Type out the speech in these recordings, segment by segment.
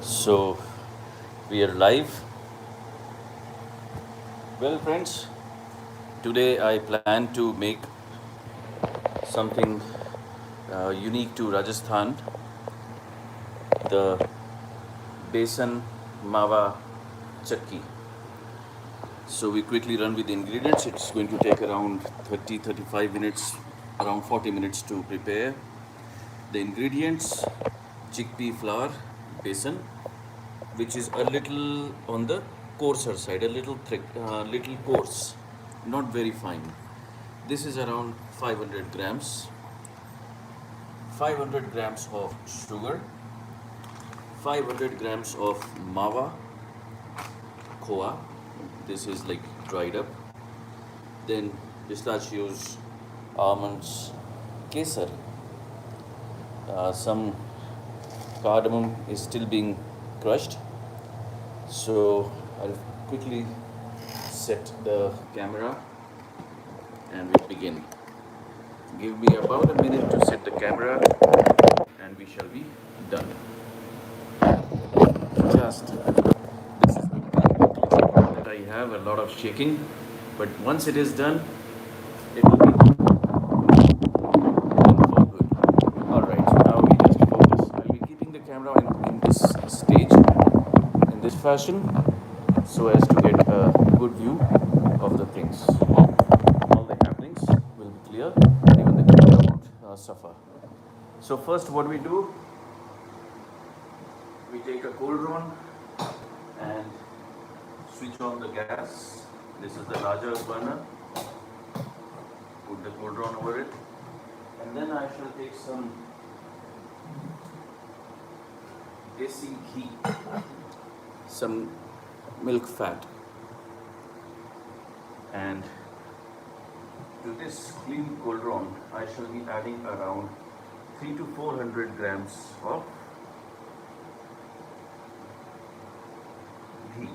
So we are live. Well, friends, today I plan to make something unique to Rajasthan, the Besan-Mawa Chakki. So we quickly run with the ingredients. It's going to take around 30-35 minutes, around 40 minutes to prepare. The ingredients: chickpea flour, besan, which is a little on the coarser side, a little thick, little coarse, not very fine. This is around 500 grams. 500 grams of sugar, 500 grams of mawa, koa. This is like dried up. Then pistachios, almonds, kesar. Some cardamom is still being crushed. So I'll quickly set the camera and we begin. Give me about a minute to set the camera and we shall be done. Just this is that I have a lot of shaking, but once it is done, it will be done for good. Alright, so now we just focus. I'll be keeping the camera in this stage, in this fashion, so as to get a good view of the things. All the happenings will be clear, even the camera won't suffer. So first what we do, we take a cauldron and switch on the gas. This is the larger burner. Put the cauldron over it, and then I shall take some desi ghee, some milk fat, and to this clean cauldron I shall be adding around 3 to 400 grams of ghee.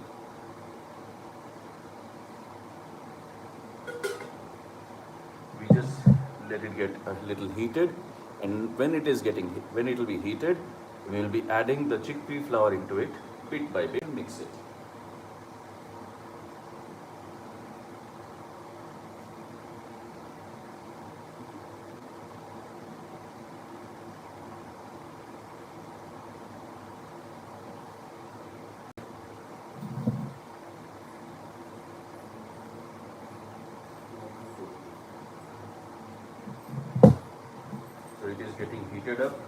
We just let it get a little heated, and when it will be heated, we will be adding the chickpea flour into it bit by bit. Mix it. So it is getting heated up.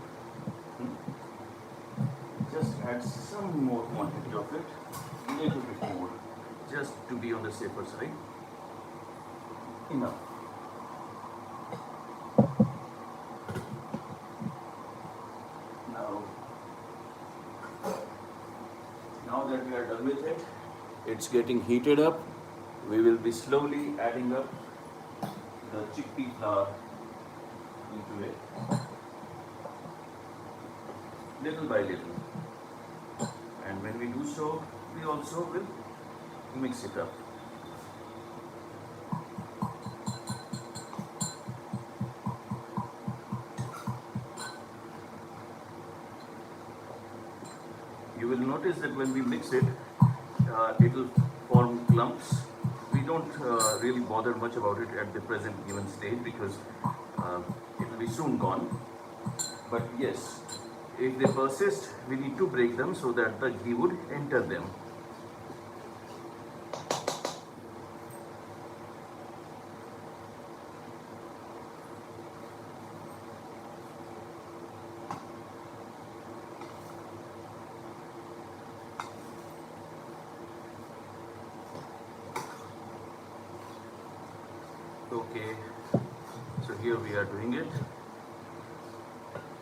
Just add some more quantity of it, a little bit more, just to be on the safer side. Enough. Now, now that we are done with it, it's getting heated up. We will be slowly adding up the chickpea flour into it, little by little. And when we do so, we also will mix it up. You will notice that when we mix it, it will form clumps. We don't really bother much about it at the present given stage because it will be soon gone. But yes, if they persist, we need to break them so that the ghee would enter them. Okay, so here we are doing it.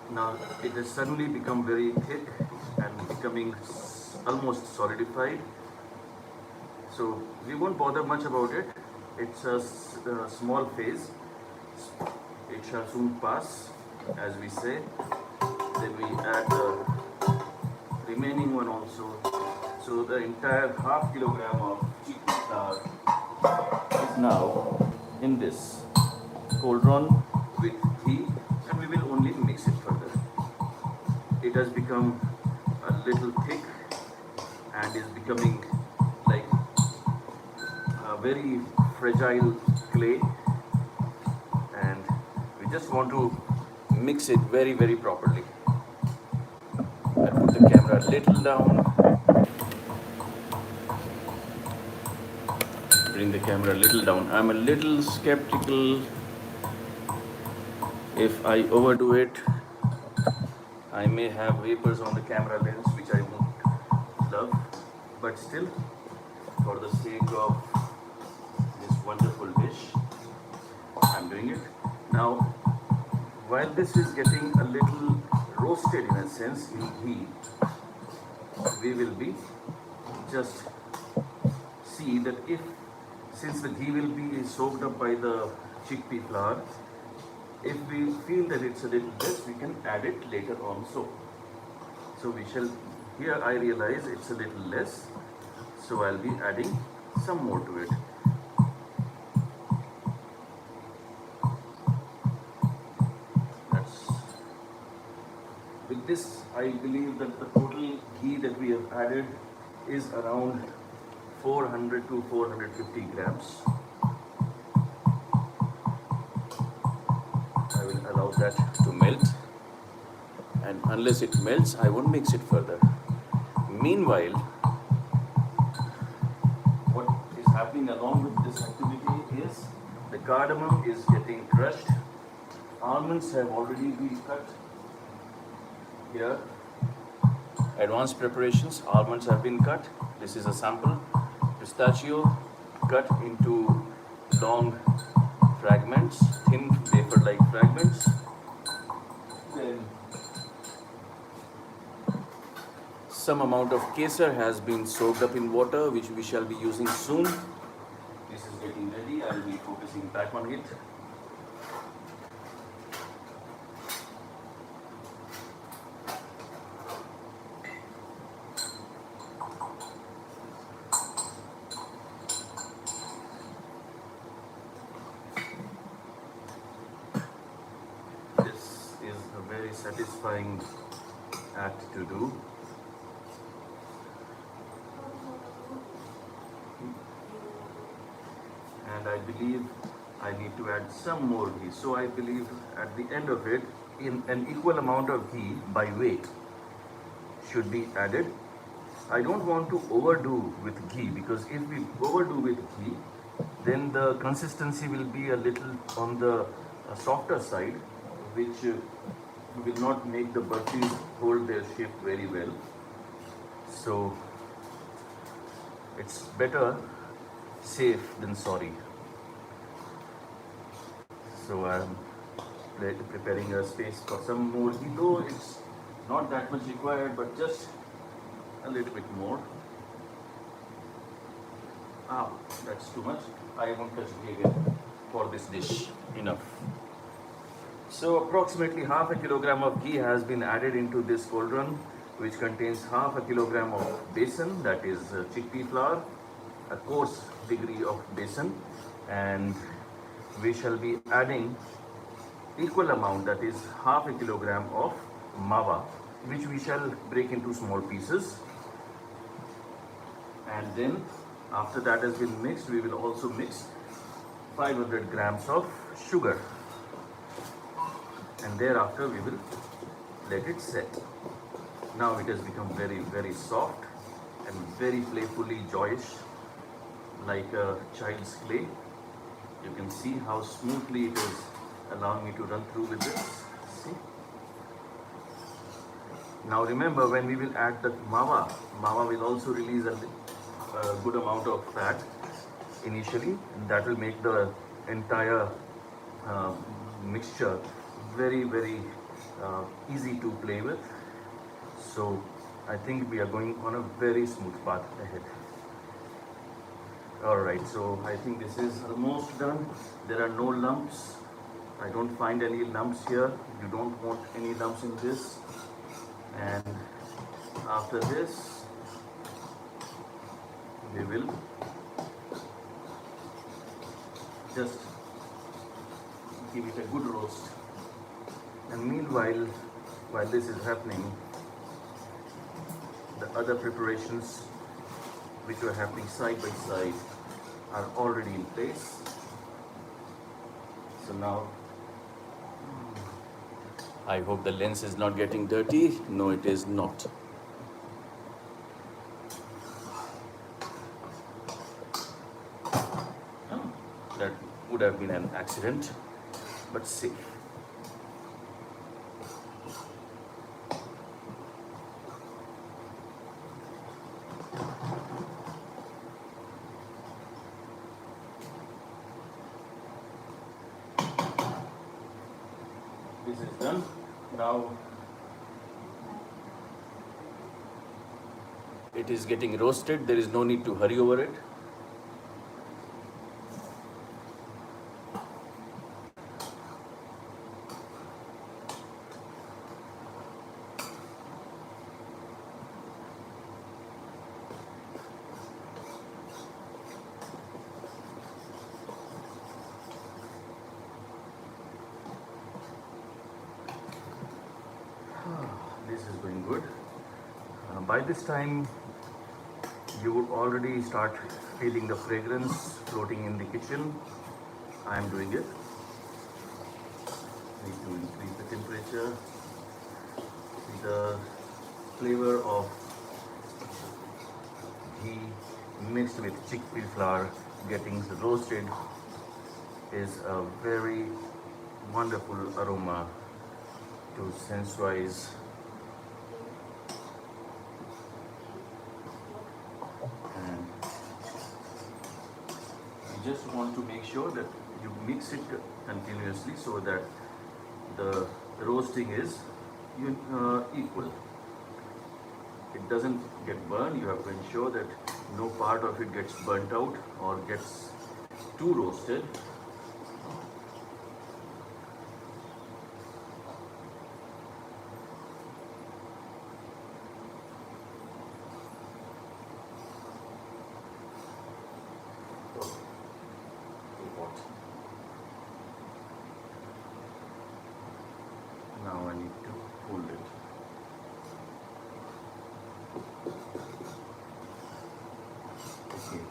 Now it has suddenly become very thick and becoming almost solidified. So we won't bother much about it. It's a small phase. It shall soon pass, as we say. Then we add the remaining one also. So the entire half kilogram of chickpea flour is now in this cauldron with ghee, and we will only mix it further. It has become a little thick and is becoming like a very fragile clay, and we just want to mix it very properly. I put the camera a little down, bring the camera a little down. I'm a little skeptical. If I overdo it, I may have vapors on the camera lens, which I won't love, but still, for the sake of this wonderful dish, I'm doing it. Now, while this is getting a little roasted in a sense in ghee, we will be just see that since the ghee will be soaked up by the chickpea flour, if we feel that it's a little less, we can add it later on. So we shall, here I realize it's a little less, so I'll be adding some more to it. With this, I believe that the total ghee that we have added is around 400 to 450 grams. I will allow that to melt, and unless it melts, I won't mix it further. Meanwhile, what is happening along with this activity is the cardamom is getting crushed. Almonds have already been cut. Here, advanced preparations, almonds have been cut. This is a sample. Pistachio cut into long fragments, thin wafer-like fragments. Then some amount of kesar has been soaked up in water, which we shall be using soon. This is getting ready. I will be focusing back on it. Very satisfying act to do. And I believe I need to add some more ghee. So I believe at the end of it, in an equal amount of ghee by weight should be added. I don't want to overdo with ghee, because if we overdo with ghee, then the consistency will be a little on the softer side, which will not make the burfis hold their shape very well. So it's better safe than sorry. So I'm preparing a space for some more ghee, though it's not that much required, but just a little bit more. That's too much. I won't touch ghee again for this dish. Enough. So approximately half a kilogram of ghee has been added into this cauldron, which contains half a kilogram of besan, that is chickpea flour, a coarse degree of besan, and we shall be adding equal amount, that is half a kilogram of mawa, which we shall break into small pieces. And then after that has been mixed, we will also mix 500 grams of sugar. And thereafter we will let it set. Now it has become very soft and very playfully joyous, like a child's play. You can see how smoothly it is allowing me to run through with this. See? Now remember, when we will add the mawa will also release a good amount of fat initially, and that will make the entire mixture very easy to play with. So I think we are going on a very smooth path ahead. Alright, so I think this is almost done. There are no lumps. I don't find any lumps here. You don't want any lumps in this. And after this, we will just give it a good roast. And meanwhile, while this is happening, other preparations which were happening side by side are already in place. So now, I hope the lens is not getting dirty. No, it is not. Oh, that would have been an accident, but safe. This is done. Now it is getting roasted. There is no need to hurry over it. This is going good. By this time, you would already start feeling the fragrance floating in the kitchen. I am doing it. Need to increase the temperature. The flavor of ghee mixed with chickpea flour getting roasted is a very wonderful aroma to sense-wise. And you just want to make sure that you mix it continuously so that the roasting is equal. It doesn't get burned. You have to ensure that no part of it gets burnt out or gets too roasted. Now I need to hold it. Okay,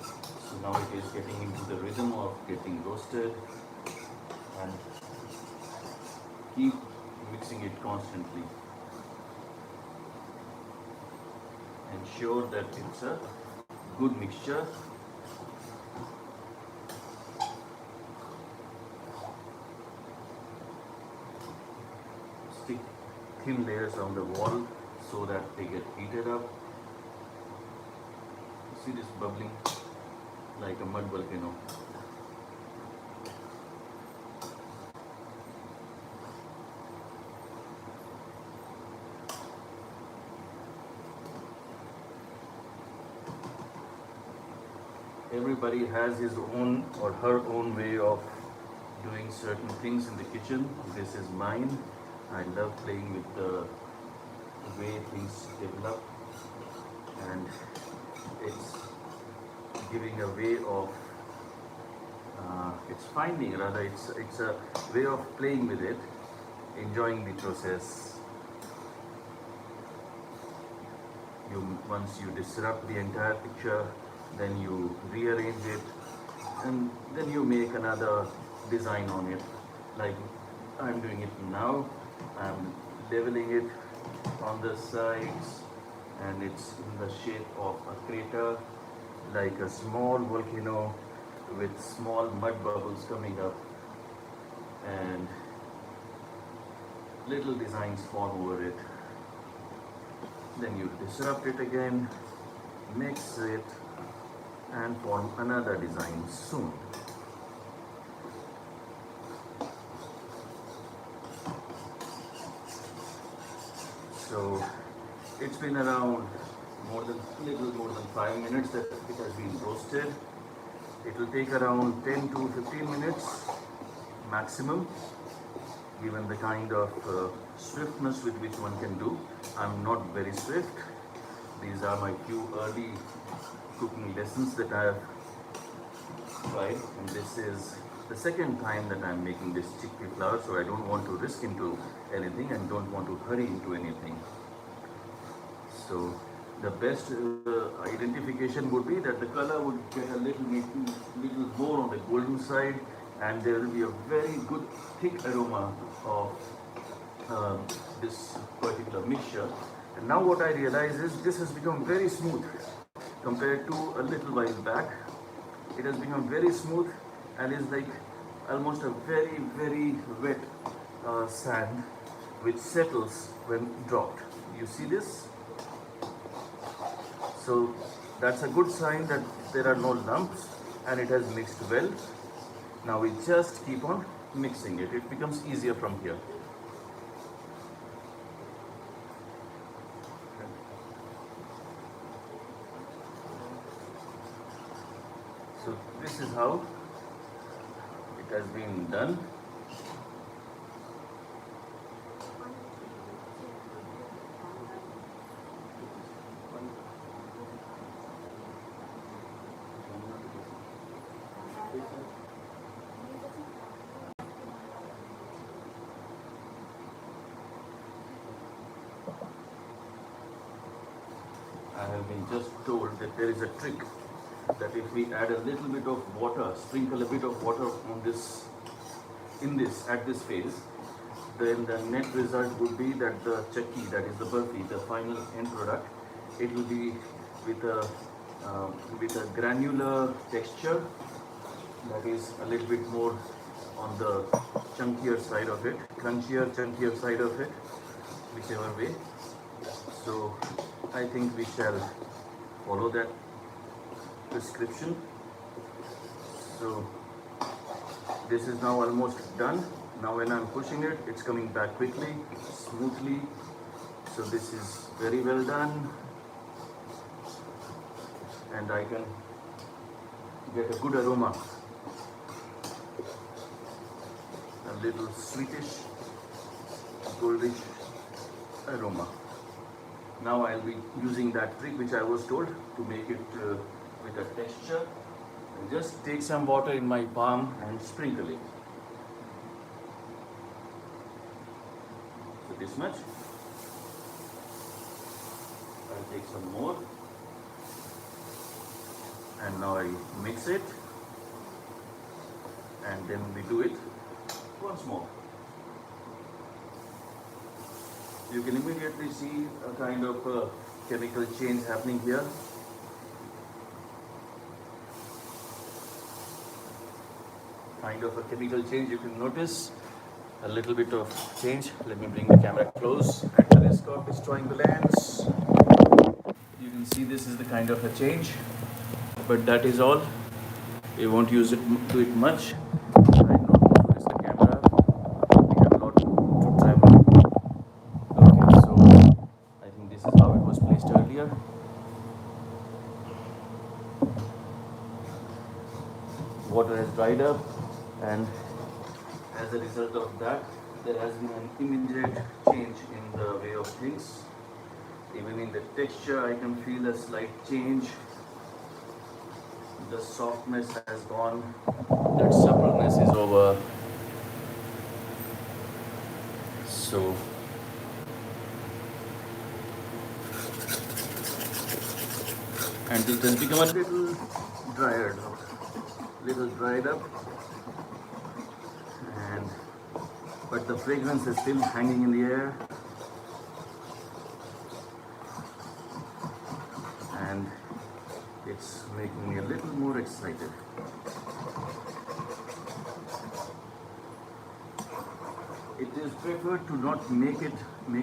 so now it is getting into the rhythm of getting roasted, and keep mixing it constantly. Ensure that it's a good mixture. Stick thin layers on the wall so that they get heated up. See this bubbling like a mud volcano. Everybody has his own or her own way of doing certain things in the kitchen. This is mine. I love playing with the way things develop, and it's giving a way of it's finding, rather it's a way of playing with it, enjoying the process. Once you disrupt the entire picture, then you rearrange it, and then you make another design on it. Like I'm doing it now. I'm leveling it on the sides, and it's in the shape of a crater, like a small volcano with small mud bubbles coming up, and little designs form over it. Then you disrupt it again, mix it, and form another design soon. So it's been around little more than 5 minutes that it has been roasted. It will take around 10 to 15 minutes maximum, given the kind of swiftness with which one can do. I'm not very swift. These are my few early cooking lessons that I have tried, and this is the second time that I'm making this chickpea flour, so I don't want to risk into anything and don't want to hurry into anything. So The best identification would be that the color would get a little more on the golden side, and there will be a very good thick aroma of uh, this particular mixture. And now what I realize is this has become very smooth compared to a little while back. It has become very smooth and is like almost a very wet sand which settles when dropped. You see this? So that's a good sign that there are no lumps and it has mixed well. Now we just keep on mixing it. It becomes easier from here. So this is how it has been done. I have been just told that there is a trick that if we add a little bit of water, sprinkle a bit of water on this, at this phase, then the net result would be that the chakki, that is the burfi, the final end product, it will be with a granular texture that is a little bit more on the chunkier side of it, chunkier side of it, whichever way. So I think we shall follow that prescription. So this is now almost done. Now when I'm pushing it, it's coming back quickly, smoothly. So this is very well done, and I can get a good aroma, a little sweetish, goldish aroma. Now I'll be using that trick which I was told to make it with a texture. And just take some water in my palm and sprinkle it. So this much. I'll take some more. And now I mix it. And then we do it once more. You can immediately see a kind of chemical change happening here. Kind of a chemical change, you can notice a little bit of change. Let me bring the camera close at the risk of destroying the lens. You can see this is the kind of a change, but that is all. We won't use it do it much. I know focus the camera. We have a lot to travel. Okay, so I think this is how it was placed earlier. Water has dried up, and as a result of that, there has been an immediate change in the way of things. Even in the texture, I can feel a slight change. The softness has gone, that suppleness is over. So and it has become a little dried up, and but the fragrance is still hanging in the air, and it's making me a little more excited. It is preferred to not make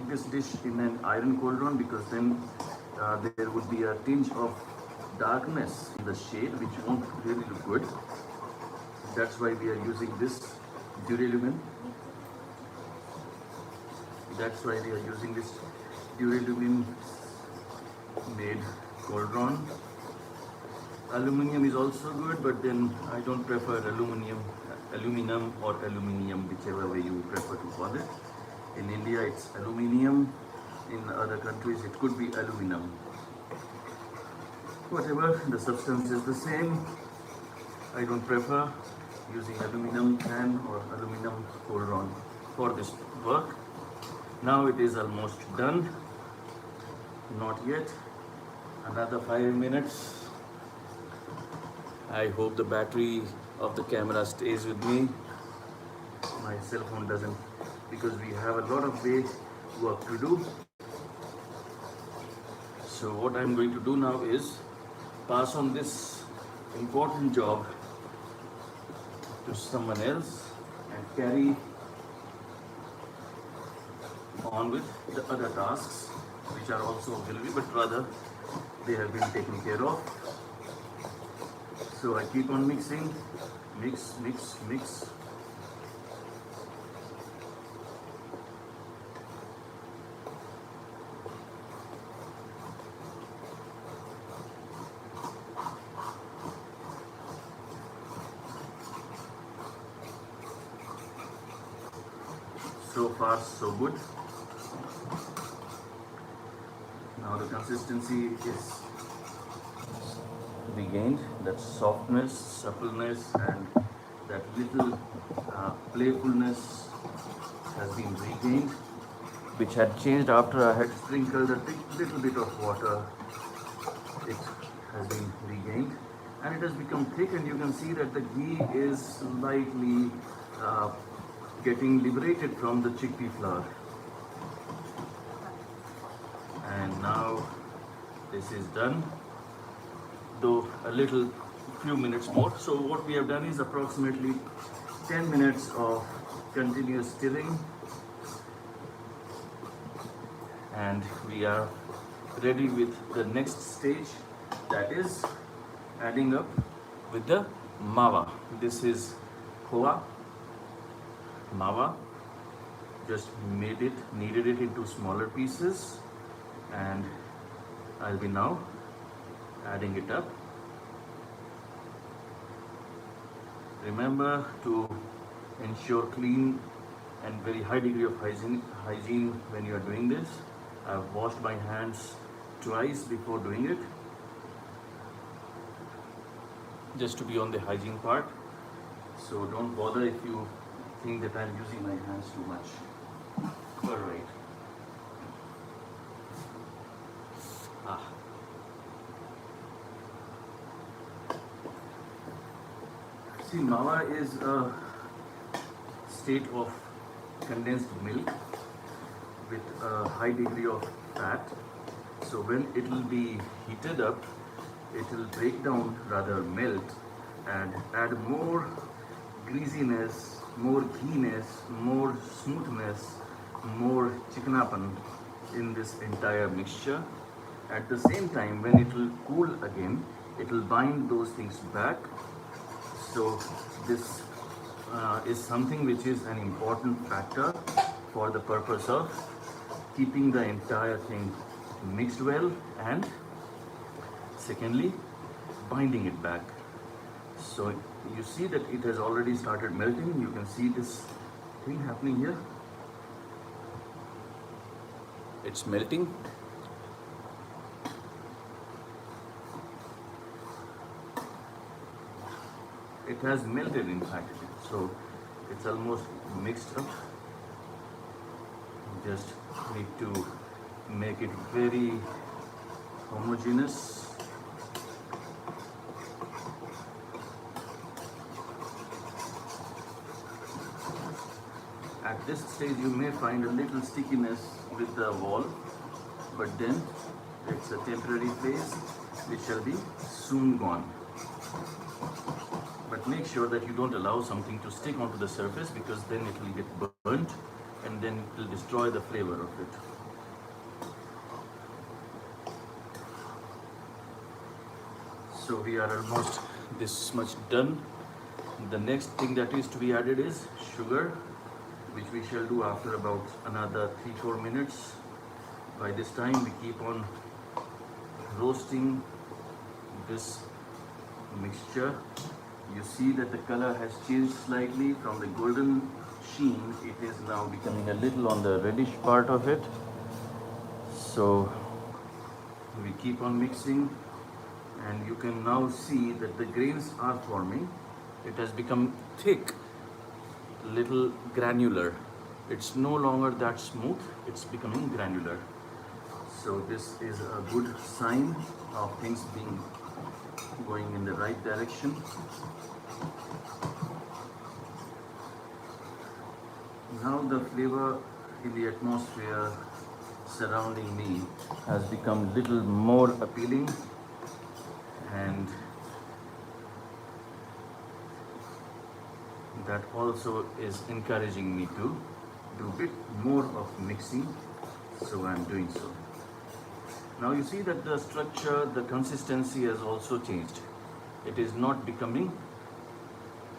this dish in an iron cauldron, because then there would be a tinge of darkness in the shade which won't really look good. That's why we are using this duralumin. That's why we are using this duralumin made cauldron. Aluminium is also good, but then I don't prefer aluminum or aluminium, whichever way you prefer to call it. In India it's aluminium, in other countries it could be aluminum. Whatever, the substance is the same. I don't prefer using aluminum can or aluminum cauldron for this work. Now it is almost done. Not yet. Another 5 minutes. I hope the battery of the camera stays with me. My cell phone doesn't, because we have a lot of work to do. So what I'm going to do now is pass on this important job to someone else and carry on with the other tasks which are also available, but rather they have been taken care of. So I keep on mixing, mix, mix, mix. So far so good. Now the consistency is regained, that softness, suppleness, and that little playfulness has been regained, which had changed after I had sprinkled a little bit of water. It has been regained and it has become thick, and you can see that the ghee is slightly getting liberated from the chickpea flour. And now this is done, though a little few minutes more. So what we have done is approximately 10 minutes of continuous stirring, and we are ready with the next stage, that is adding up with the mawa. This is khoa mawa. Just kneaded it into smaller pieces, and I'll be now adding it up. Remember to ensure clean and very high degree of hygiene when you are doing this. I've washed my hands twice before doing it, just to be on the hygiene part. So don't bother if you think that I'm using my hands too much. Alright. See, mawa is a state of condensed milk with a high degree of fat. So when it will be heated up, it will break down, rather melt, and add more greasiness, more gheeness, more smoothness, more chickenapan in this entire mixture. At the same time, when it will cool again, it will bind those things back. So this is something which is an important factor for the purpose of keeping the entire thing mixed well, and secondly, binding it back. So you see that it has already started melting. You can see this thing happening here. It's melting. It has melted, in fact. So it's almost mixed up. Just need to make it very homogeneous. At this stage you may find a little stickiness with the wall, but then it's a temporary phase which shall be soon gone. But make sure that you don't allow something to stick onto the surface, because then it will get burnt and then it will destroy the flavor of it. So we are almost this much done. The next thing that is to be added is sugar, which we shall do after about another 3-4 minutes. By this time we keep on roasting this mixture. You see that the color has changed slightly from the golden sheen. It is now becoming a little on the reddish part of it. So we keep on mixing, and you can now see that the grains are forming. It has become thick, little granular. It's no longer that smooth, it's becoming granular. So this is a good sign of things being going in the right direction. Now the flavor in the atmosphere surrounding me has become little more appealing, and that also is encouraging me to do a bit more of mixing, so I'm doing so. Now you see that the structure, the consistency has also changed. It is not becoming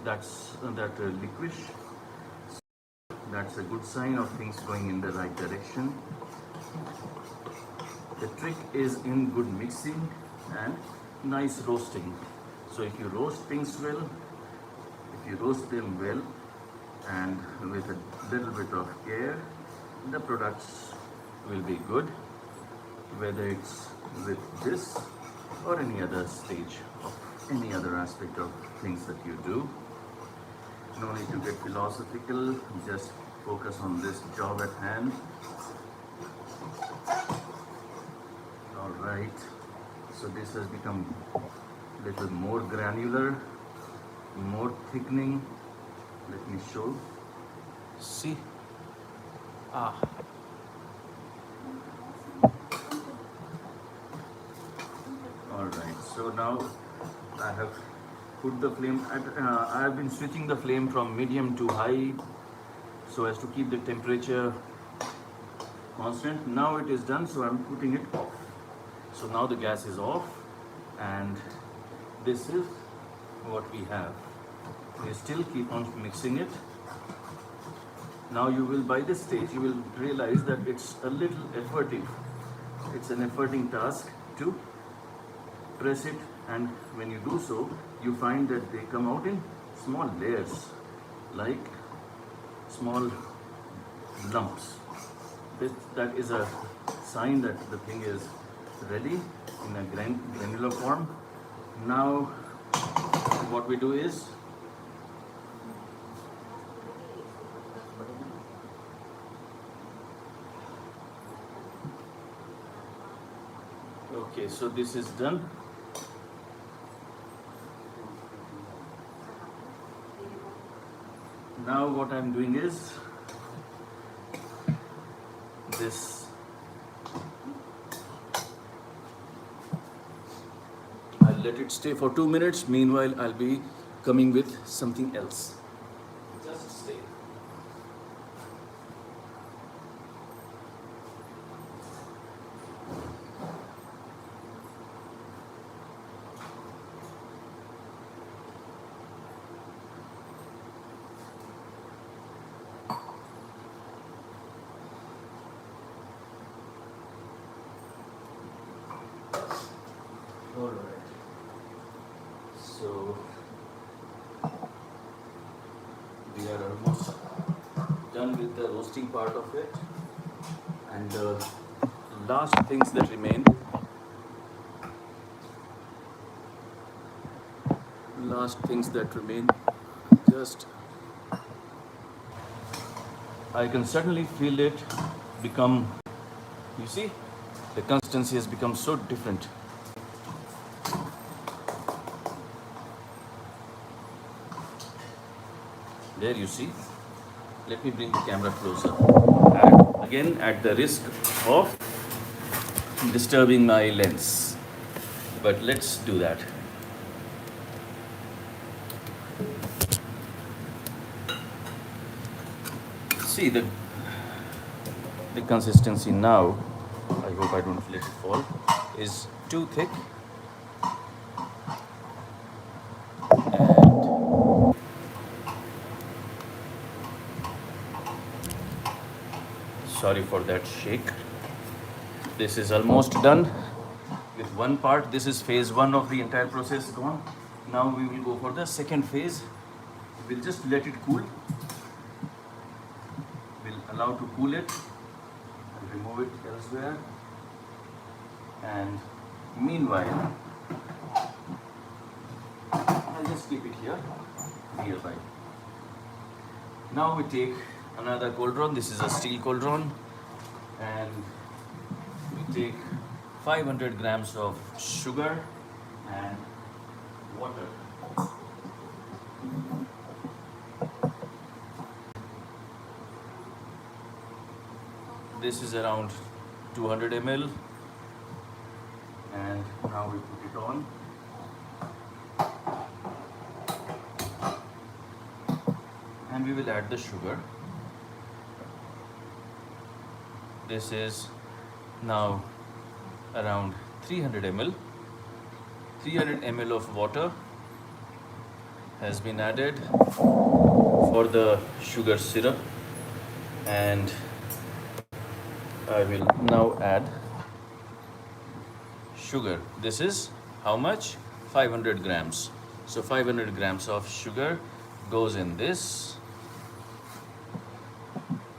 that liquish. That's a good sign of things going in the right direction. The trick is in good mixing and nice roasting. So if you roast things well, if you roast them well and with a little bit of care, the products will be good, whether it's with this or any other stage of any other aspect of things that you do. No need to get philosophical, just focus on this job at hand. Alright, so this has become a little more granular, more thickening. Let me show. See? Alright, so now I have put the flame at, I have been switching the flame from medium to high so as to keep the temperature constant. Now it is done, so I'm putting it off. So now the gas is off, and this is what we have. We still keep on mixing it. Now you will, by this stage, you will realize that it's a little efforting. It's an efforting task to press it, and when you do so, you find that they come out in small layers, like small lumps. That is a sign that the thing is ready in a granular form. Now what we do is okay, so this is done. Now what I'm doing is this. I'll let it stay for 2 minutes. Meanwhile, I'll be coming with something else. Just stay. Alright, so we are almost done with the roasting part of it, and the last things that remain, just I can certainly feel it become, you see, the consistency has become so different. There you see. Let me bring the camera closer. And again, at the risk of disturbing my lens, but let's do that. See the consistency now, I hope I don't let it fall, is too thick. Sorry for that shake. This is almost done with one part. This is phase 1 of the entire process gone. Now we will go for the second phase. We'll just let it cool. We'll allow to cool it and remove it elsewhere. And meanwhile, I'll just keep it here nearby. Now we take another cauldron. This is a steel cauldron, and we take 500 grams of sugar and water. This is around 200 ml, and now we put it on. And we will add the sugar. This is now around 300 ml. 300 ml of water has been added for the sugar syrup, and I will now add sugar. This is how much? 500 grams. So 500 grams of sugar goes in this.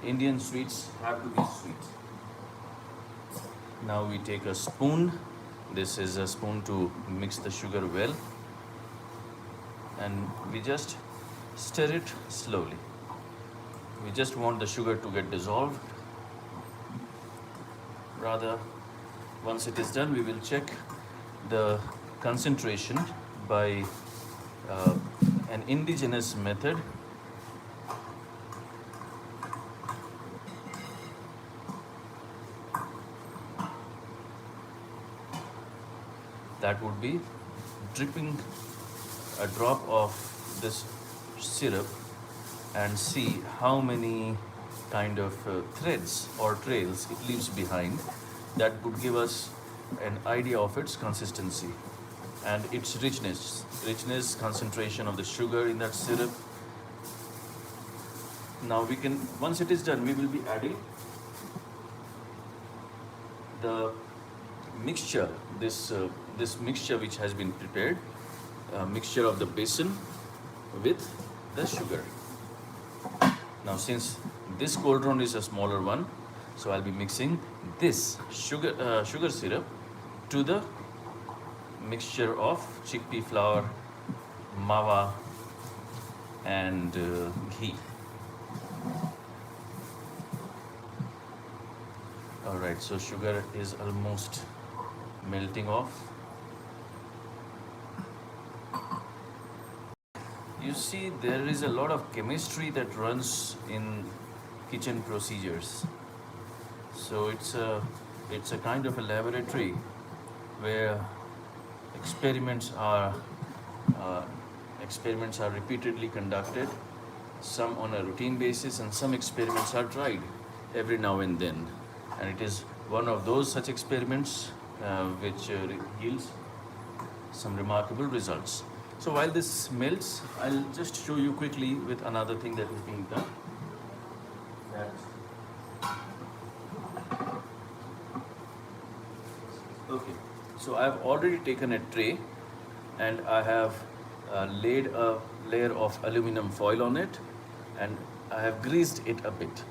Indian sweets have to be sweet. Now we take a spoon. This is a spoon to mix the sugar well, and we just stir it slowly. We just want the sugar to get dissolved. Rather, once it is done, we will check the concentration by an indigenous method. That would be dripping a drop of this syrup and see how many kind of threads or trails it leaves behind. That would give us an idea of its consistency and its richness, concentration of the sugar in that syrup. Now we can, once it is done, we will be adding the mixture, this mixture which has been prepared, mixture of the besan with the sugar. Now since this cauldron is a smaller one, so I'll be mixing this sugar syrup to the mixture of chickpea flour, mawa and ghee. Alright, so sugar is almost melting off. You see, there is a lot of chemistry that runs in kitchen procedures. So it's a kind of a laboratory where experiments are repeatedly conducted, some on a routine basis, and some experiments are tried every now and then. And it is one of those such experiments which yields some remarkable results. So while this melts, I'll just show you quickly with another thing that is being done. Okay, so I've already taken a tray and I have laid a layer of aluminum foil on it, and I have greased it a bit.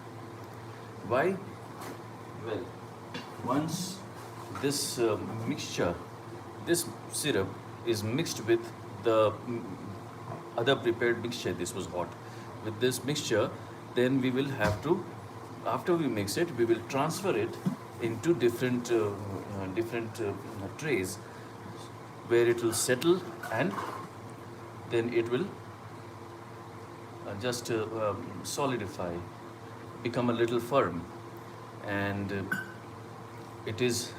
Why? Well, once this mixture, this syrup is mixed with the other prepared mixture, this was hot, with this mixture, then we will have to, after we mix it, we will transfer it into different trays where it will settle, and then it will just solidify, become a little firm. And it is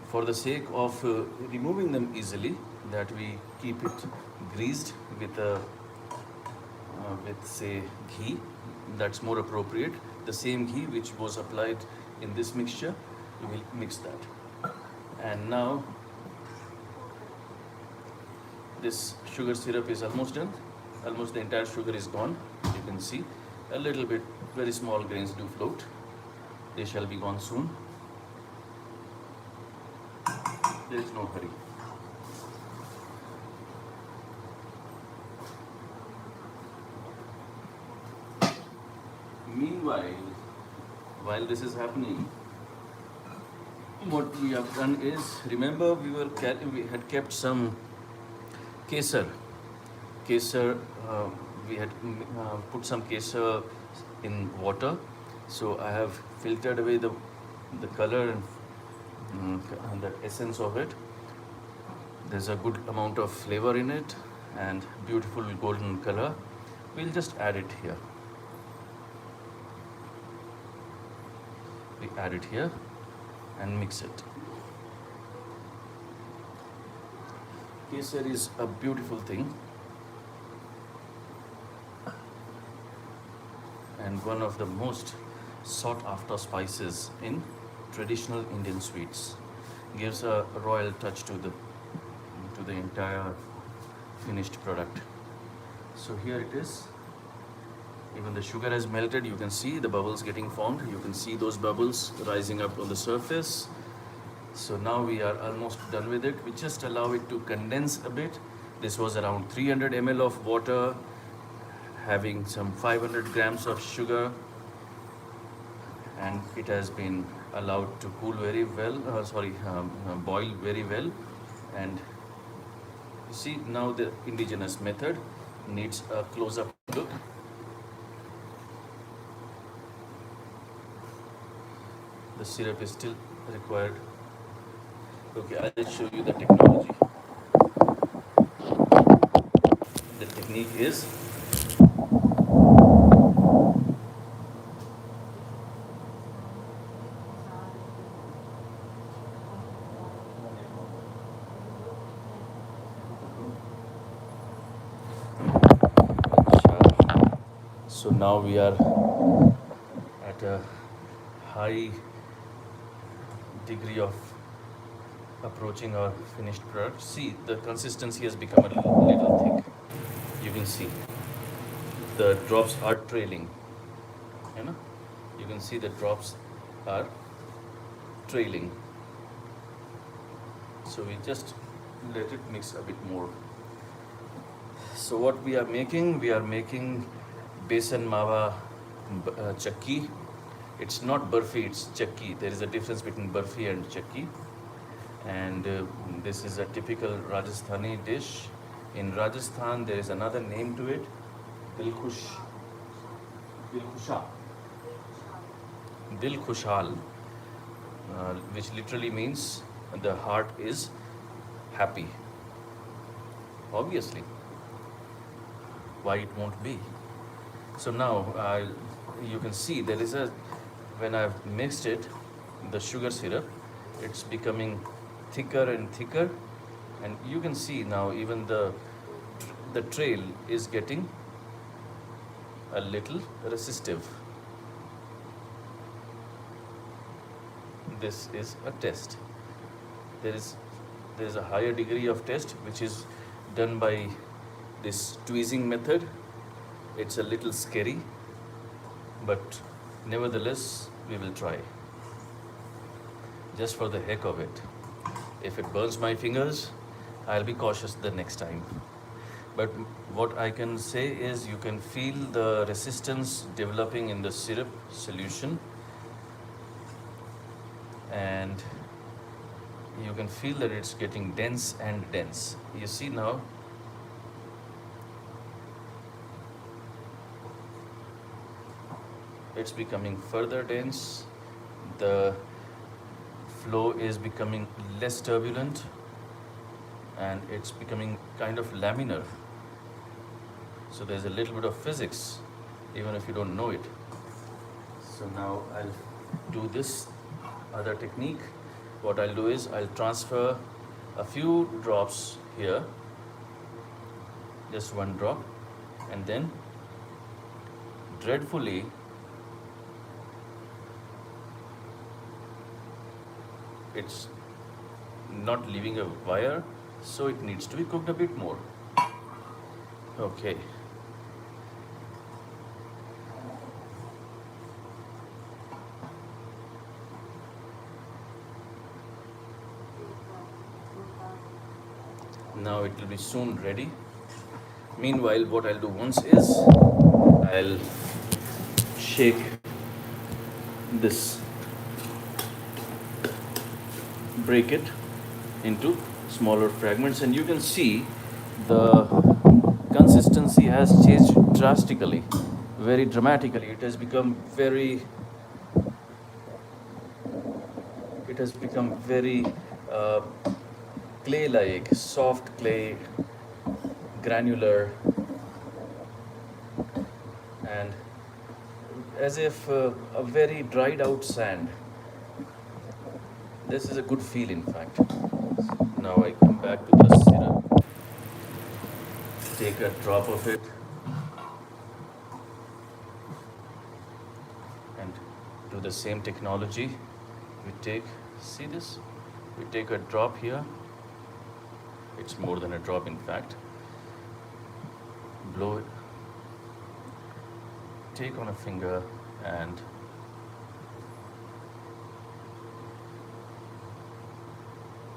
for the sake of removing them easily that we keep it greased with say ghee. That's more appropriate. The same ghee which was applied in this mixture, we will mix that. And now this sugar syrup is almost done. Almost the entire sugar is gone. You can see a little bit, very small grains do float. They shall be gone soon. There is no hurry. Meanwhile, while this is happening, what we have done is, remember we had kept some kesar. We had put some kesar in water. So I have filtered away the color and and the essence of it. There's a good amount of flavor in it and beautiful golden color. We'll just add it here. We add it here and mix it. Kesar is a beautiful thing and one of the most sought after spices in traditional Indian sweets. Gives a royal touch to the entire finished product. So here it is. Even the sugar has melted. You can see the bubbles getting formed. You can see those bubbles rising up on the surface. So now we are almost done with it. We just allow it to condense a bit. This was around 300 ml of water, having some 500 grams of sugar, and it has been allowed to cool very well, boil very well. And you see now the indigenous method needs a close-up look. The syrup is still required. Okay, I'll show you the technology. The technique is so now we are at a high degree of approaching our finished product. See, the consistency has become a little thick. You can see the drops are trailing. You know, you can see the drops are trailing. So we just let it mix a bit more. So what we are making Besan-Mawa Chakki. It's not burfi, it's Chakki. There is a difference between burfi and Chakki. And this is a typical Rajasthani dish. In Rajasthan, there is another name to it, Dil Khushal, which literally means the heart is happy. Obviously, why it won't be? So now you can see there is when I've mixed it, the sugar syrup, it's becoming thicker and thicker, and you can see now even the trail is getting a little resistive. This is a test. There is a higher degree of test which is done by this tweezing method. It's a little scary, but nevertheless we will try, just for the heck of it. If it burns my fingers, I'll be cautious the next time. But what I can say is you can feel the resistance developing in the syrup solution, and you can feel that it's getting dense and dense. You see now it's becoming further dense. The flow is becoming less turbulent and it's becoming kind of laminar. So there's a little bit of physics even if you don't know it. So now I'll do this other technique. What I'll do is I'll transfer a few drops here, just one drop, and then dreadfully it's not leaving a wire, so it needs to be cooked a bit more. Okay. Now it will be soon ready. Meanwhile, what I'll do once is I'll shake this, break it into smaller fragments, and you can see the consistency has changed drastically, very dramatically. It has become has become very uh, clay-like, soft clay, granular, and as if a very dried out sand. This is a good feel, in fact. Now I come back to the syrup, take a drop of it, and do the same technology. We take, see this? We take a drop here. It's more than a drop, in fact. Blow it, take on a finger, and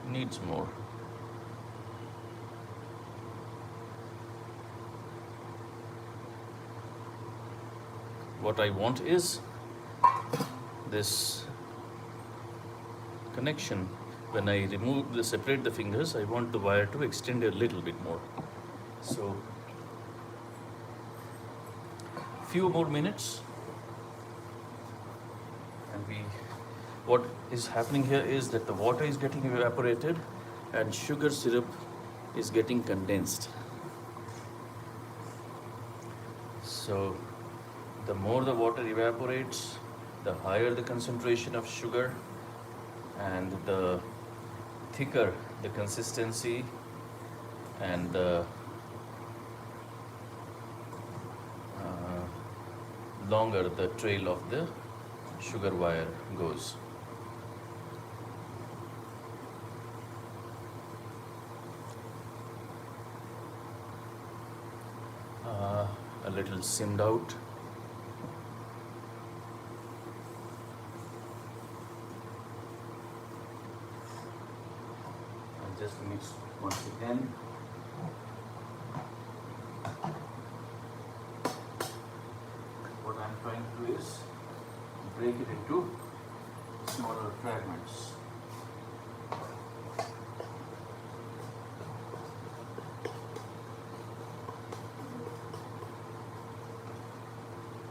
needs more. What I want is this connection. When I separate the fingers, I want the wire to extend a little bit more. So, few more minutes, and what is happening here is that the water is getting evaporated and sugar syrup is getting condensed. So the more the water evaporates, the higher the concentration of sugar and the thicker the consistency and the longer the trail of the sugar wire goes. A little simmed out. And just mix once again. What I'm trying to do is break it into smaller fragments.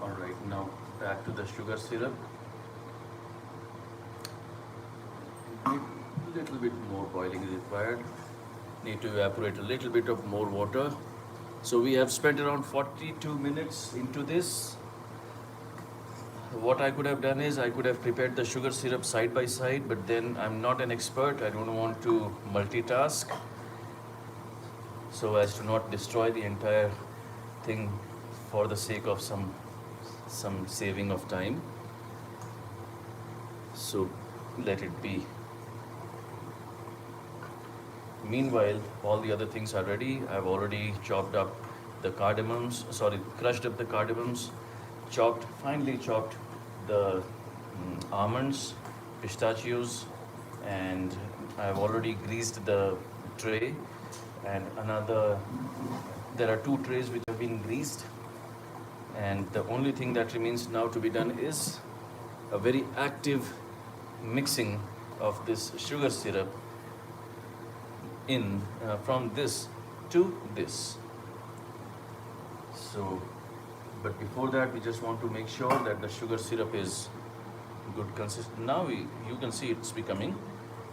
Alright, now back to the sugar syrup. A little bit more boiling is required. Need to evaporate a little bit of more water. So we have spent around 42 minutes into this. What I could have done is I could have prepared the sugar syrup side by side, but then I'm not an expert. I don't want to multitask so as to not destroy the entire thing for the sake of some saving of time. So let it be. Meanwhile, all the other things are ready. I've already chopped up the cardamoms, crushed up the cardamoms, finely chopped the almonds, pistachios, and I've already greased the tray. And there are 2 trays which have been greased. And the only thing that remains now to be done is a very active mixing of this sugar syrup from this to this. So, but before that, we just want to make sure that the sugar syrup is good consistent. Now you can see it's becoming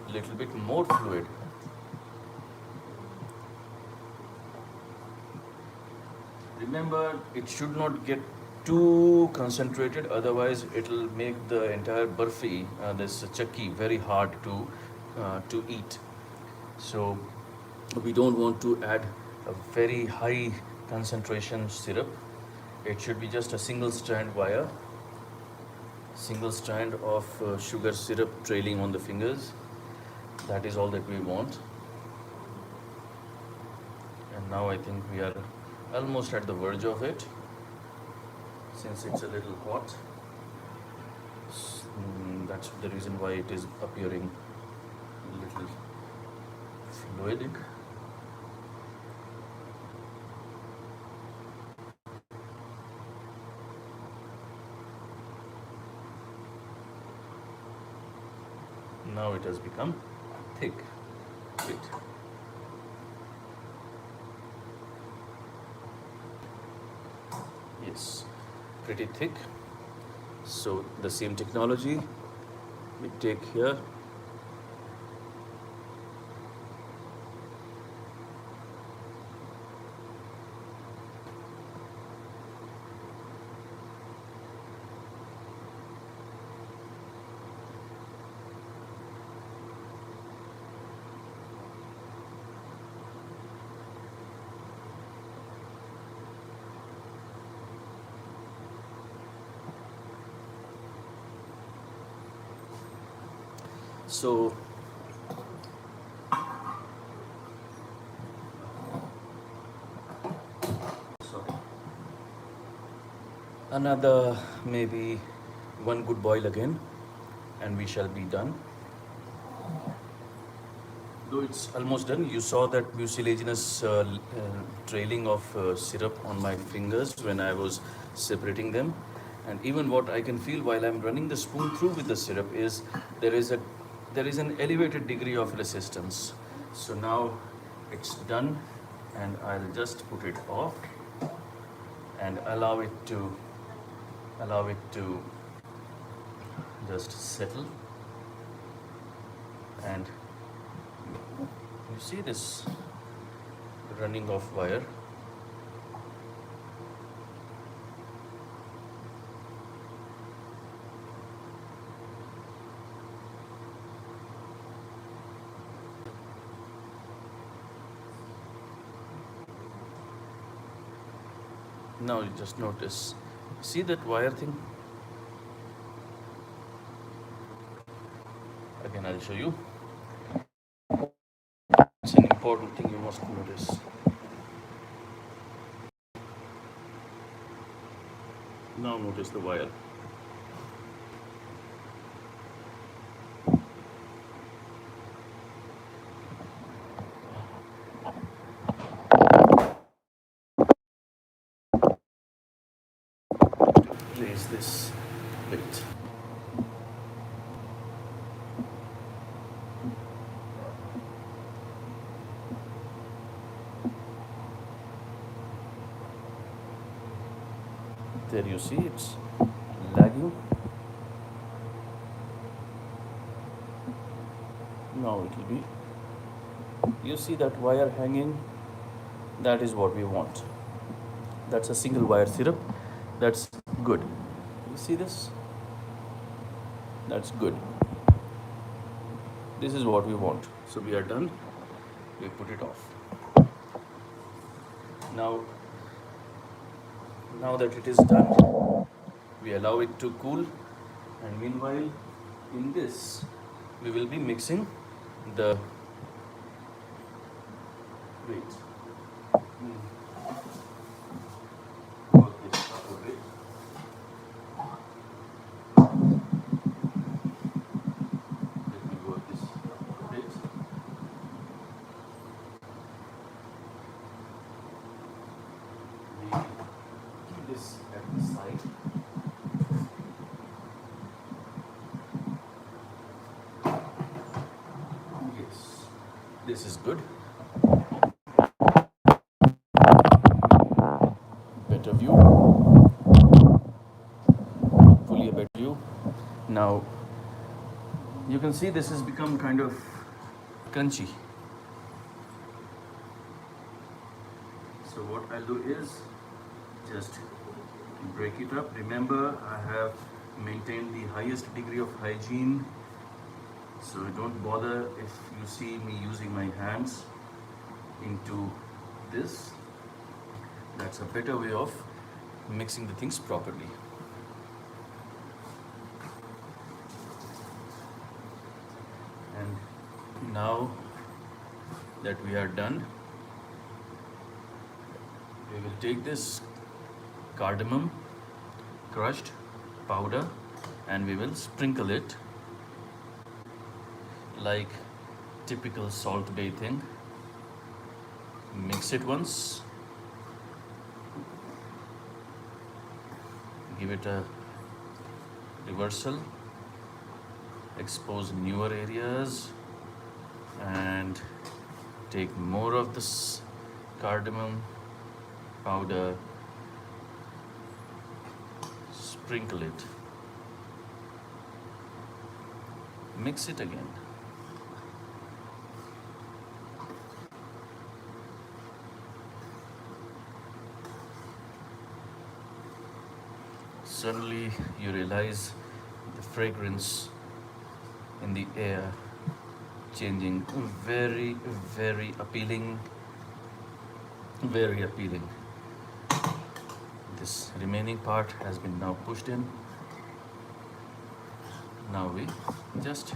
a little bit more fluid. Remember, it should not get too concentrated, otherwise it will make the entire burfi, this chakki, very hard to eat. So we don't want to add a very high concentration syrup. It should be just a single strand of sugar syrup trailing on the fingers. That is all that we want. And now I think we are almost at the verge of it, since it's a little hot. That's the reason why it is appearing a little fluidic. Now it has become thick. Wait. Yes, pretty thick. So the same technology we take here, So sorry, another maybe one good boil again, and we shall be done. Though it's almost done, you saw that mucilaginous trailing of syrup on my fingers when I was separating them. And even what I can feel while I'm running the spoon through with the syrup is there is a there is an elevated degree of resistance. So now it's done, and I'll just put it off and allow it to just settle. And you see this running off wire. Now you just notice, see that wire thing? Again, I'll show you. It's an important thing you must notice. Now notice the wire. Place this bit. There you see it's lagging. Now it will be, you see that wire hanging, that is what we want. That's a single wire syrup. That's good. You see this? That's good. This is what we want. So we are done. We put it off. Now that it is done, we allow it to cool, and meanwhile in this we will be mixing the wait. Work this up a bit. Let me work this a bit. We keep this at the side. Yes, this is good. Better view. Hopefully a better view. Now you can see this has become kind of crunchy. So what I'll do is just break it up. Remember, I have maintained the highest degree of hygiene, so don't bother if you see me using my hands into this. That's a better way of mixing the things properly. And now that we are done, we will take this cardamom crushed powder and we will sprinkle it like typical Salt Bay thing. Mix it once, give it a reversal, expose newer areas, and take more of this cardamom powder, sprinkle it, mix it again. Suddenly you realize the fragrance in the air changing. Very, very appealing. Very appealing. This remaining part has been now pushed in. Now we just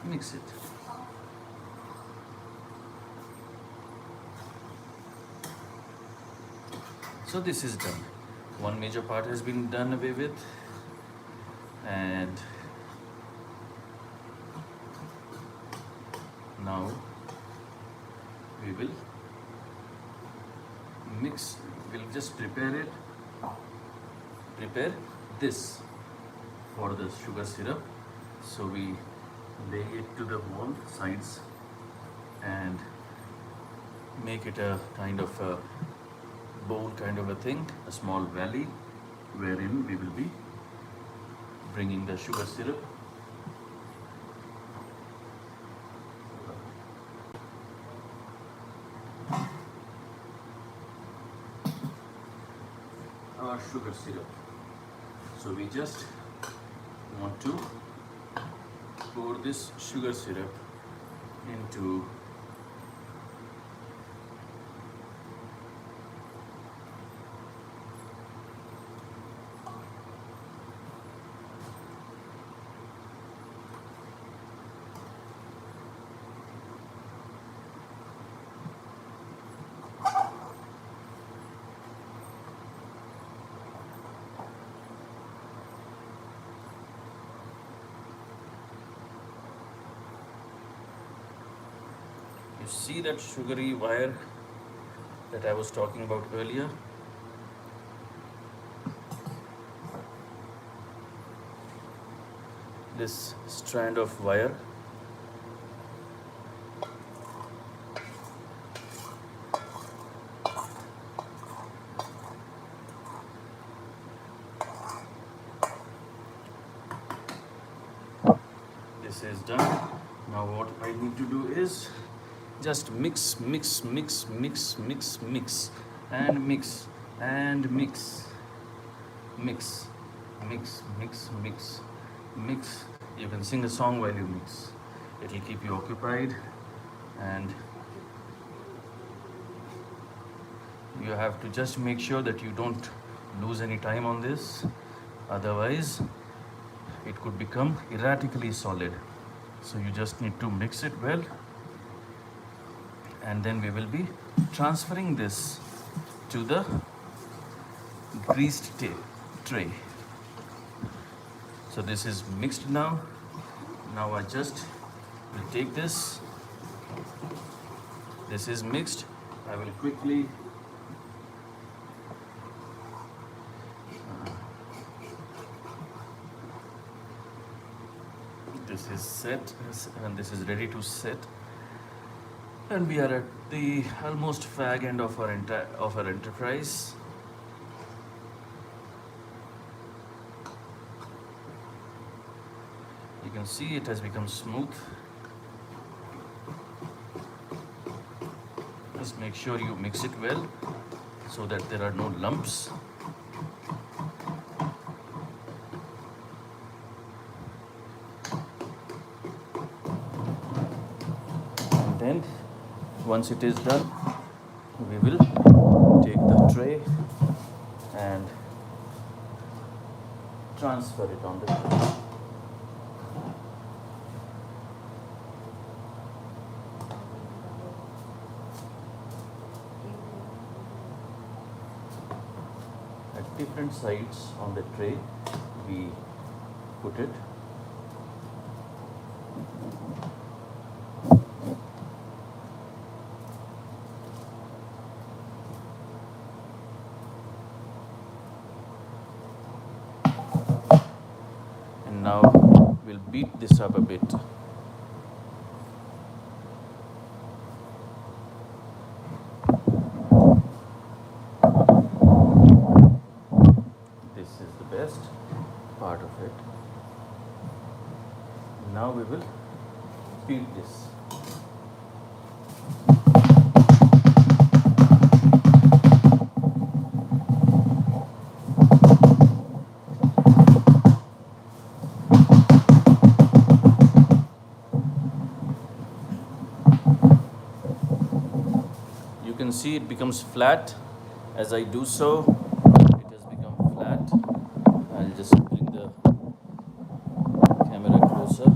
mix it. So this is done. One major part has been done away with, and now we will mix. We'll just prepare this for the sugar syrup. So we lay it to the wall sides and make it a kind of a bowl kind of a thing, a small valley wherein we will be bringing the sugar syrup. Our sugar syrup. So we just want to pour this sugar syrup into you see that sugary wire that I was talking about earlier? This strand of wire. This is done. Now what I need to do is just mix and mix. You can sing a song while you mix. It will keep you occupied, and you have to just make sure that you don't lose any time on this, otherwise it could become erratically solid. So you just need to mix it well, and then we will be transferring this to the greased tray. So this is mixed now. Now I just will take this. This is mixed. I will quickly this is set, and this is ready to set. And we are at the almost fag end of our enterprise. You can see it has become smooth. Just make sure you mix it well so that there are no lumps. And then once it is done, we will take the tray and transfer it on the tray. At different sides on the tray, we put it. And now we'll beat this up a bit. This is the best part of it. Now we will beat this. You can see it becomes flat. As I do so, it has become flat. I'll just bring the camera closer.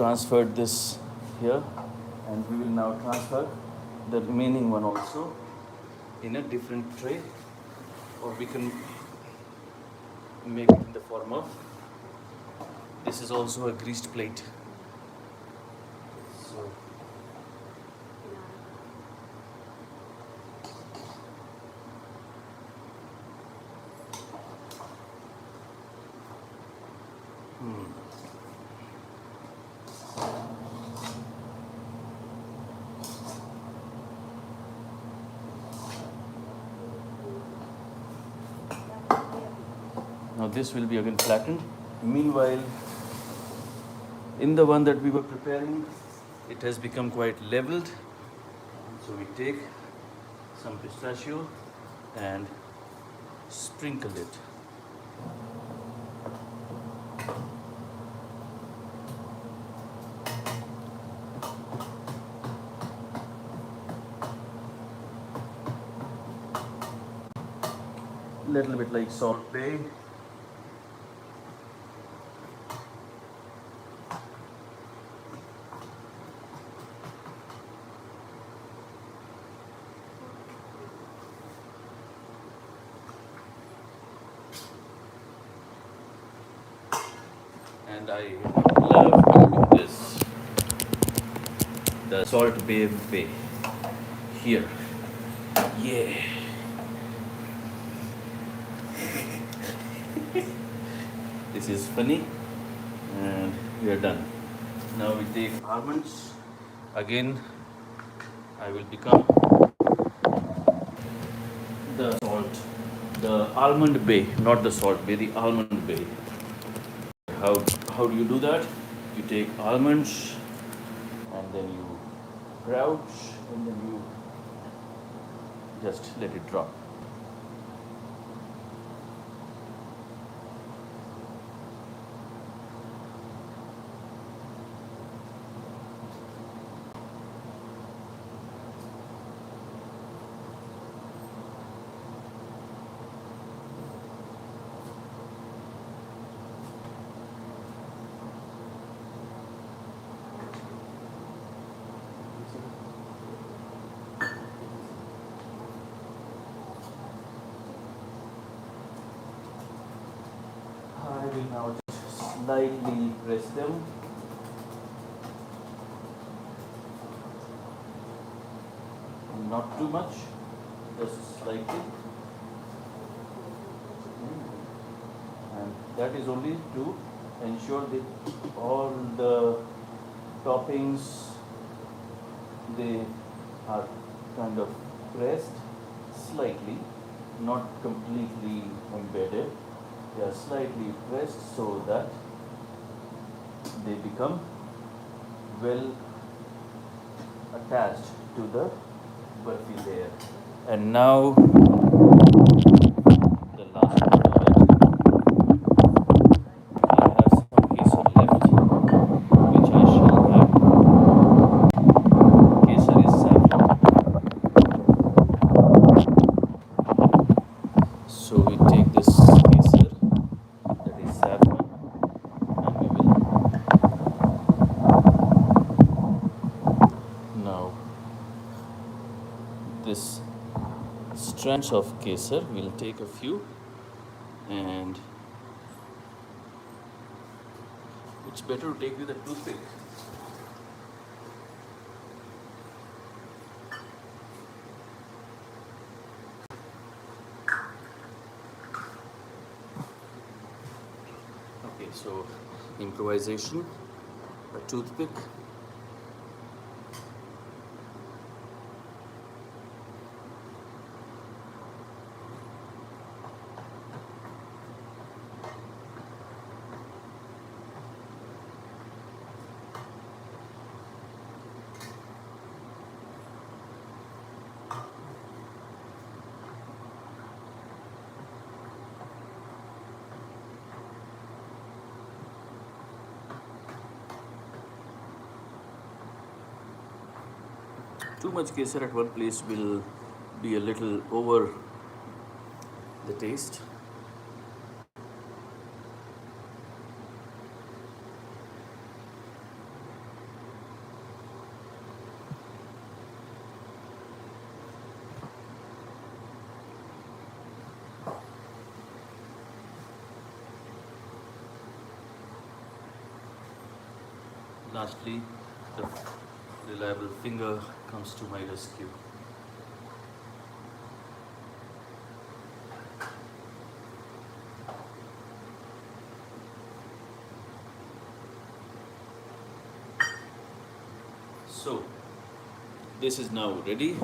transferred this here, and we will now transfer the remaining one also in a different tray, or we can make it in the form of, this is also a greased plate. So now this will be again flattened. Meanwhile, in the one that we were preparing, it has become quite leveled. So we take some pistachio and sprinkle it. Little bit like Salt Bay. And I love doing this, the Salt Bay here. Yeah. This is funny, and we are done. Now we take almonds. Again, I will become the salt, the almond bay, not the Salt Bay, the almond bay. How do you do that? You take almonds and then you crouch and then you just let it drop. I will now just slightly press them. Not too much, just slightly. And that is only to ensure that all the toppings, they are kind of pressed slightly, not completely embedded. They are slightly pressed so that they become well attached to the burfi layer. And now the last part of it. I have some kesar left, which I shall have. Kesar is saffron. So we take this kesar, that is saffron, and we will now this strands of kesar, we'll take a few, and it's better to take with a toothpick. Okay, so improvisation, a toothpick. Too much kesar at one place will be a little over the taste. lastly, the reliable finger comes to my rescue. So, this is now ready,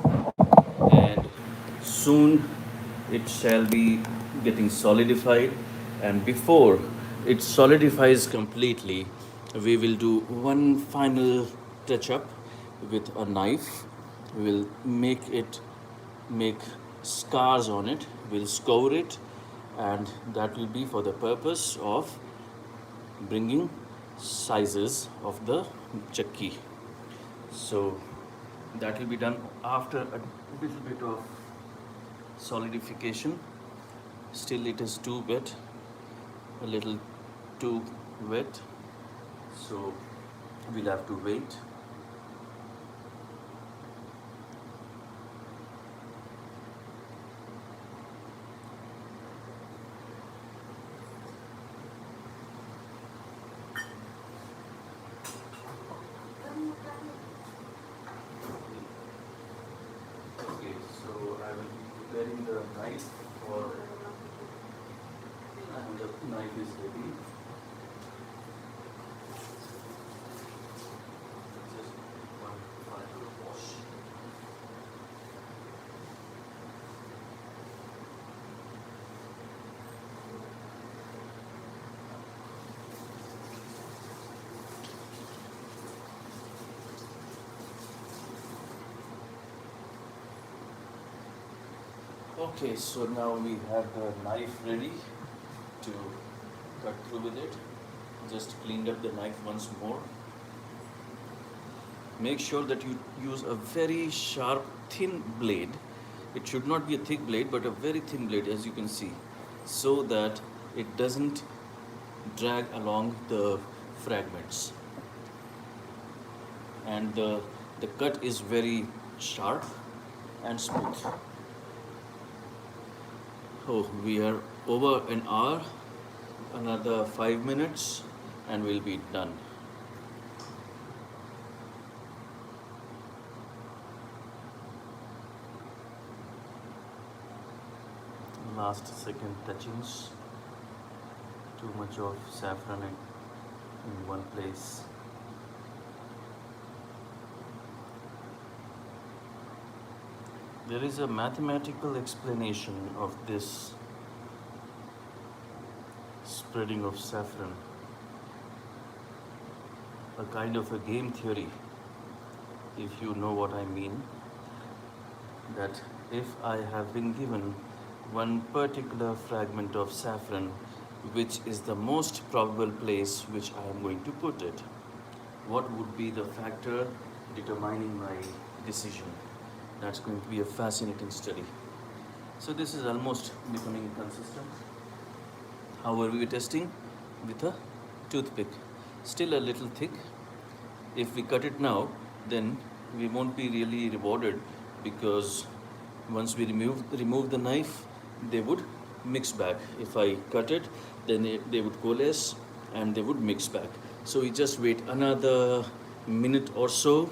and soon it shall be getting solidified. And before it solidifies completely, we will do one final touch up with a knife. We will make scars on it, we'll scour it, and that will be for the purpose of bringing sizes of the chakki. So that will be done after a little bit of solidification. Still it is too wet, a little too wet, so we'll have to wait. Okay, so I will be preparing the knife for, and the knife is ready. Just one final wash. Okay, so now we have the knife ready to cut through with it. Just cleaned up the knife once more. Make sure that you use a very sharp, thin blade. It should not be a thick blade, but a very thin blade, as you can see, so that it doesn't drag along the fragments. And the cut is very sharp and smooth. Oh, we are over an hour, another 5 minutes, and we'll be done. Last second touchings. Too much of saffron in one place. There is a mathematical explanation of this spreading of saffron, a kind of a game theory, if you know what I mean, that if I have been given one particular fragment of saffron, which is the most probable place which I am going to put it, what would be the factor determining my decision? That's going to be a fascinating study. So this is almost becoming consistent. How are we testing? With a toothpick. Still a little thick. If we cut it now, then we won't be really rewarded, because once we remove the knife, they would mix back. If I cut it, then they would coalesce and they would mix back. So we just wait another minute or so,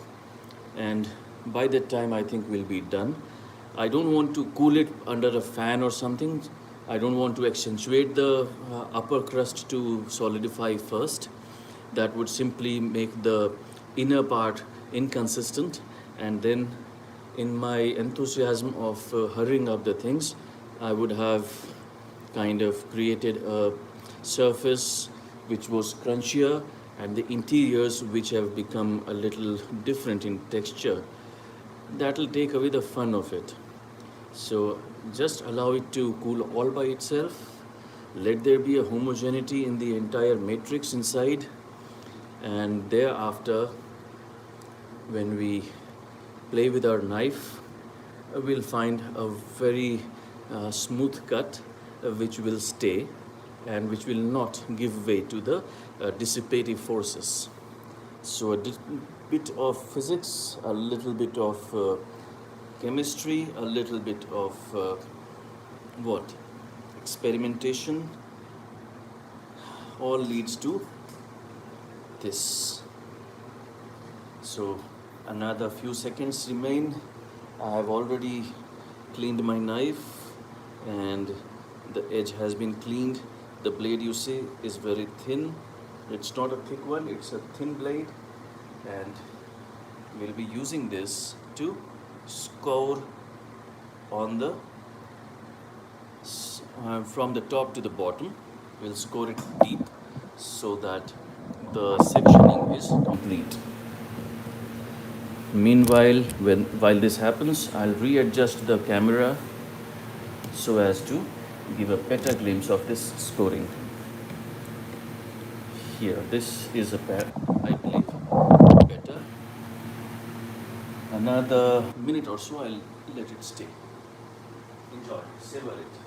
and by that time I think we'll be done. I don't want to cool it under a fan or something. I don't want to accentuate the upper crust to solidify first. That would simply make the inner part inconsistent, and then in my enthusiasm of hurrying up the things, I would have kind of created a surface which was crunchier and the interiors which have become a little different in texture. That will take away the fun of it. So just allow it to cool all by itself. Let there be a homogeneity in the entire matrix inside, and thereafter, when we play with our knife, we'll find a very smooth cut which will stay and which will not give way to the dissipative forces. So a bit of physics, a little bit of chemistry, a little bit of experimentation, all leads to this. So another few seconds remain. I have already cleaned my knife and the edge has been cleaned. The blade, you see, is very thin. It's not a thick one, it's a thin blade, and we'll be using this to score on the from the top to the bottom. We'll score it deep so that the sectioning is complete. Meanwhile, while this happens, I'll readjust the camera so as to give a better glimpse of this scoring. Here, this is a pair, I believe, better. Another minute or so, I'll let it stay. Enjoy, savor it.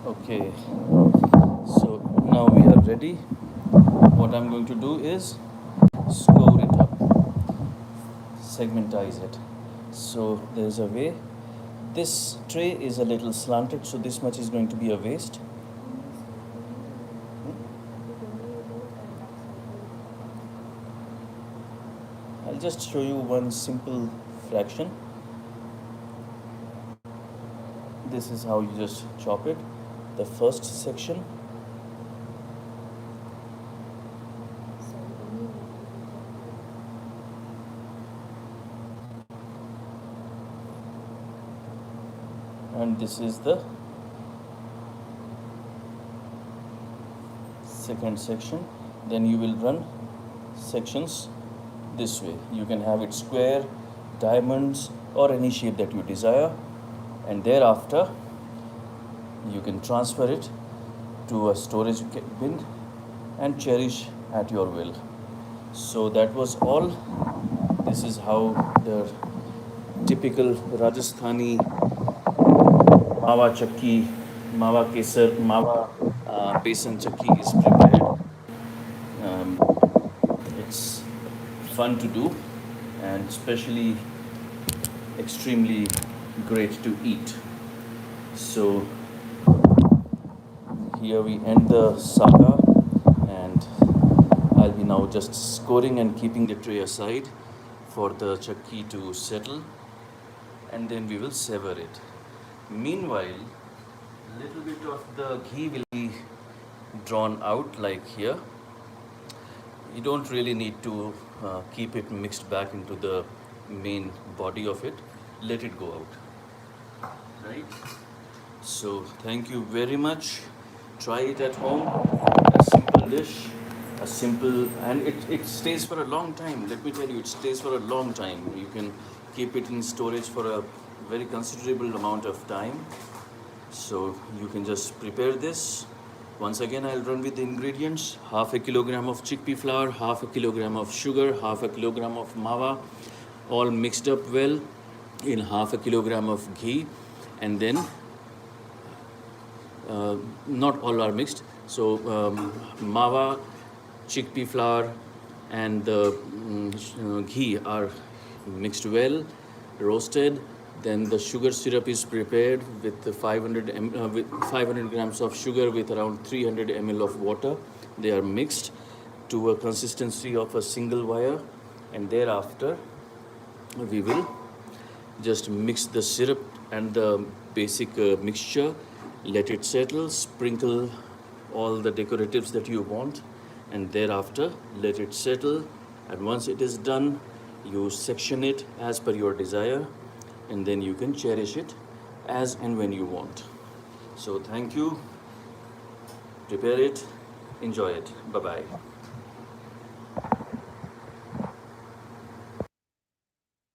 Okay, so now we are ready. What I'm going to do is score it up, segmentize it. So there's a way. This tray is a little slanted, so this much is going to be a waste. I'll just show you one simple fraction. This is how you just chop it. The first section, and this is the second section. Then you will run sections this way. You can have it square, diamonds, or any shape that you desire, and thereafter you can transfer it to a storage bin and cherish at your will. So that was all. This is how the typical Rajasthani Mawa Chakki, Mawa Kesar, Mawa Besan Chakki is prepared. It's fun to do and especially extremely great to eat. So here we end the saga, and I'll be now just scoring and keeping the tray aside for the chakki to settle, and then we will sever it. Meanwhile, little bit of the ghee will be drawn out like here. You don't really need to keep it mixed back into the main body of it. Let it go out, right? So thank you very much. Try it at home. A simple dish, a simple, and it stays for a long time. Let me tell you, it stays for a long time. You can keep it in storage for a very considerable amount of time. So you can just prepare this. Once again, I'll run with the ingredients: half a kilogram of chickpea flour, half a kilogram of sugar, half a kilogram of mawa, all mixed up well in half a kilogram of ghee, and then not all are mixed. So mawa, chickpea flour, and the ghee are mixed well, roasted. Then the sugar syrup is prepared with 500 grams of sugar with around 300 ml of water. They are mixed to a consistency of a single wire, and thereafter we will just mix the syrup and the basic mixture, let it settle, sprinkle all the decoratives that you want, and thereafter let it settle. And once it is done, you section it as per your desire, and then you can cherish it as and when you want. So thank you. Prepare it, enjoy it. Bye bye.